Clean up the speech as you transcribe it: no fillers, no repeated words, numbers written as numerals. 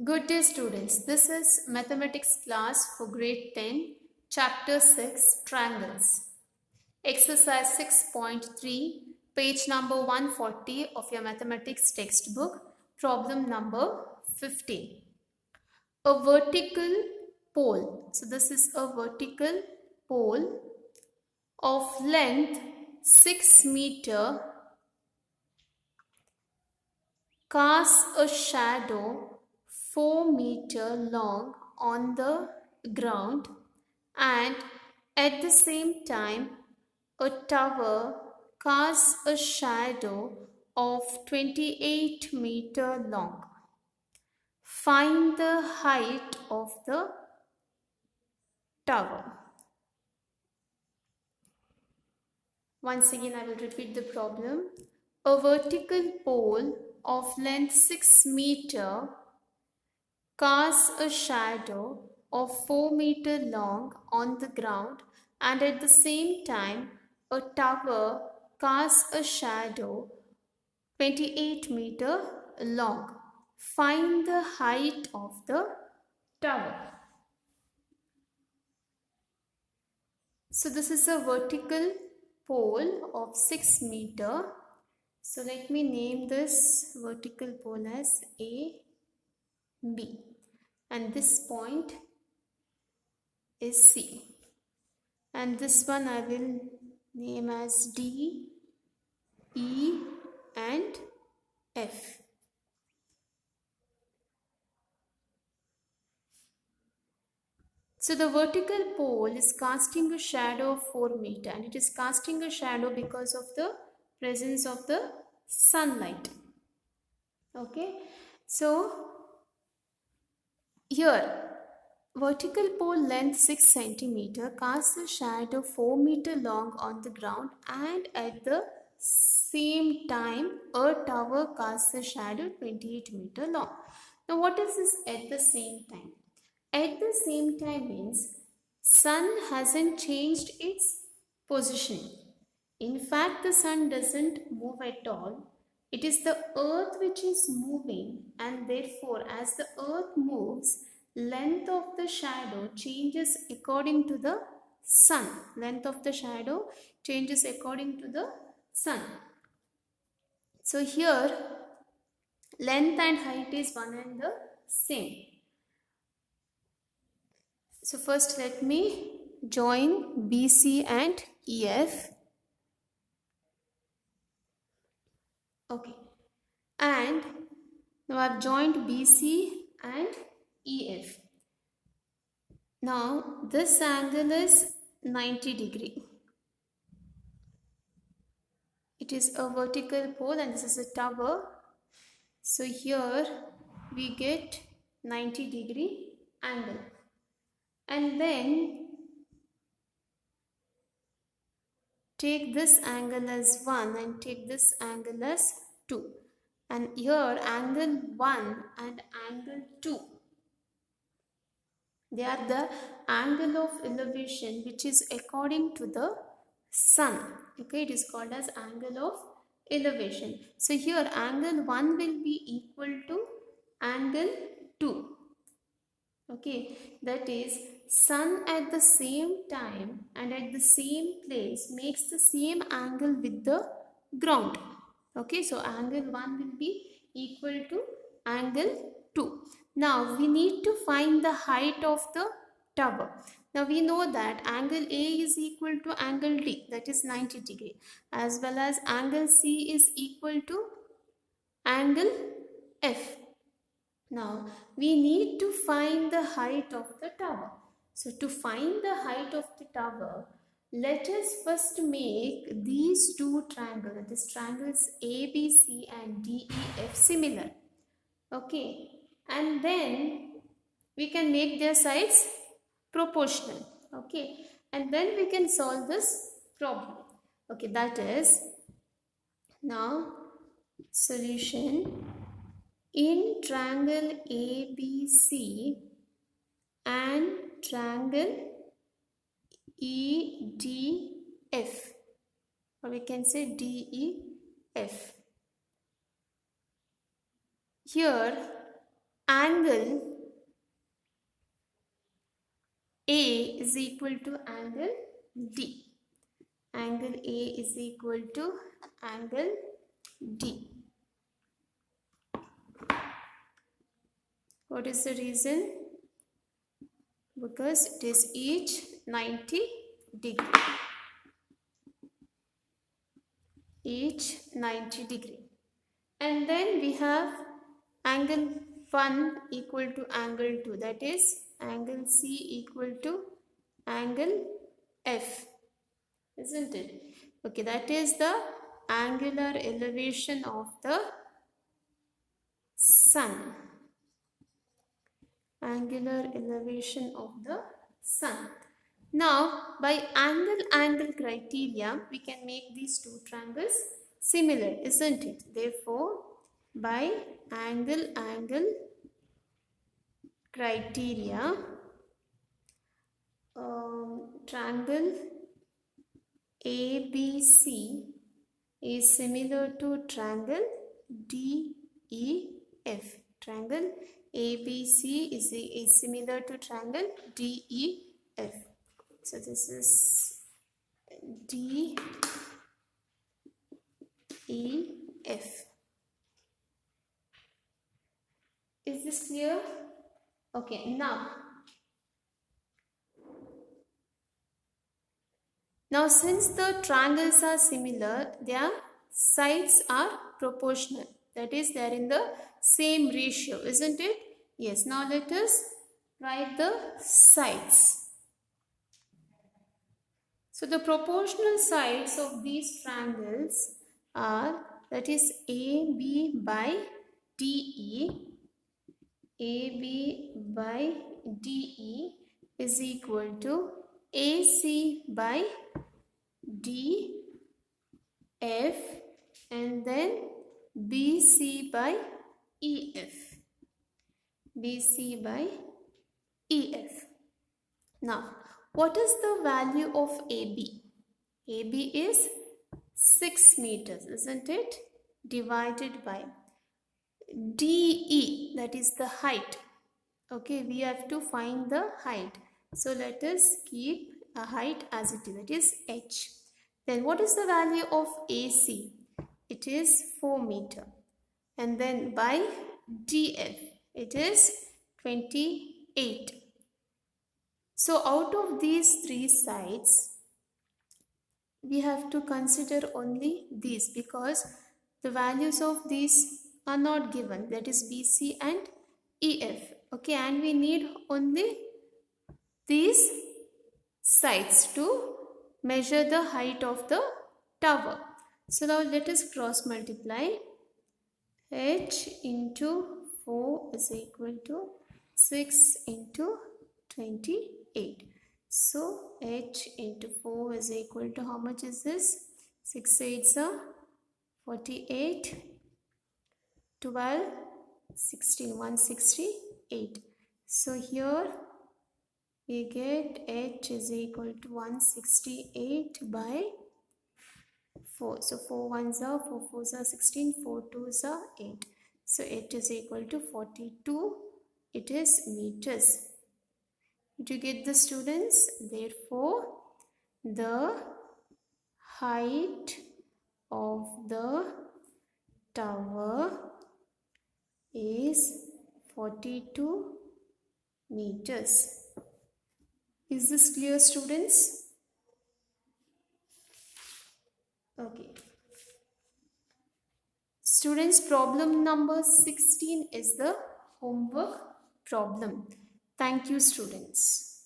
Good day, students. This is mathematics class for grade 10, chapter 6, triangles. Exercise 6.3, page number 140 of your mathematics textbook, problem number 15. A vertical pole. So this is a vertical pole of length 6 meter casts a shadow 4 meter long on the ground, and at the same time a tower casts a shadow of 28-meter long. Find the height of the tower. Once again, I will repeat the problem. A vertical pole of length 6 meter casts a shadow of 4 meter long on the ground, and at the same time a tower casts a shadow 28-meter long. Find the height of the tower. So this is a vertical pole of 6 meter. So let me name this vertical pole as A, B, and this point is C, and this one I will name as D, E, and F. So the vertical pole is casting a shadow of 4 meter, and it is casting a shadow because of the presence of the sunlight. Okay, so here vertical pole length 6 centimeter casts a shadow 4 meter long on the ground, and at the same time a tower casts a shadow 28-meter long. Now what is this at the same time? At the same time means sun hasn't changed its position. In fact, the sun doesn't move at all. It is the earth which is moving, and therefore as the earth moves, length of the shadow changes according to the sun. Length of the shadow changes according to the sun. So here length and height is one and the same. So first let me join BC and EF. Okay. And now I've joined BC and EF. Now this angle is 90 degree. It is a vertical pole and this is a tower. So here we get 90-degree angle. And then take this angle as 1 and take this angle as 2. And here angle 1 and angle 2, they are the angle of elevation which is according to the sun. Okay, it is called as angle of elevation. So here angle 1 will be equal to angle 2. Okay, that is sun at the same time and at the same place makes the same angle with the ground. Okay, so angle 1 will be equal to angle 2. Now we need to find the height of the tower. Now we know that angle A is equal to angle D, that is 90 degree, as well as angle C is equal to angle F. Now we need to find the height of the tower. So to find the height of the tower, let us first make these two triangles, that is triangles ABC and DEF, similar. Okay, and then we can make their sides proportional. Okay, and then we can solve this problem. Okay, that is now solution. In triangle ABC and triangle EDF, or we can say DEF. Here angle A is equal to angle D. Angle A is equal to angle D. What is the reason? Because it is each 90 degree. Each 90 degree. And then we have angle 1 equal to angle 2. That is angle C equal to angle F. Isn't it? Okay, that is the angular elevation of the sun. Angular elevation of the sun. Now, by angle criteria, we can make these two triangles similar, isn't it? Therefore, by angle criteria, triangle ABC is similar to triangle DEF. Triangle ABC is similar to triangle DEF. So this is DEF. Is this clear? Okay, now since the triangles are similar, their sides are proportional. That is, they are in the same ratio, isn't it? Yes, now let us write the sides. So the proportional sides of these triangles are, that is AB by DE. AB by DE is equal to AC by DF and then BC by EF. BC by EF. Now, what is the value of AB? AB is 6 meters, isn't it? Divided by DE, that is the height. Okay, we have to find the height. So let us keep a height as it is, that is h. Then what is the value of AC? It is 4 meter. And then by DF, it is 28. So out of these three sides, we have to consider only these because the values of these are not given, that is BC and EF. Okay, and we need only these sides to measure the height of the tower. So now let us cross multiply. H into 4 is equal to 6 into 28. So H into 4 is equal to, how much is this? 6 8s are 48, 12, 16, 168. So here we get H is equal to 168 by 4. So 4 1s are 4 4s are 16, 4 2s are 8. So it is equal to 42. It is meters. Did you get the students? Therefore, the height of the tower is 42 meters. Is this clear, students? Okay. Students, problem number 16 is the homework problem. Thank you, students.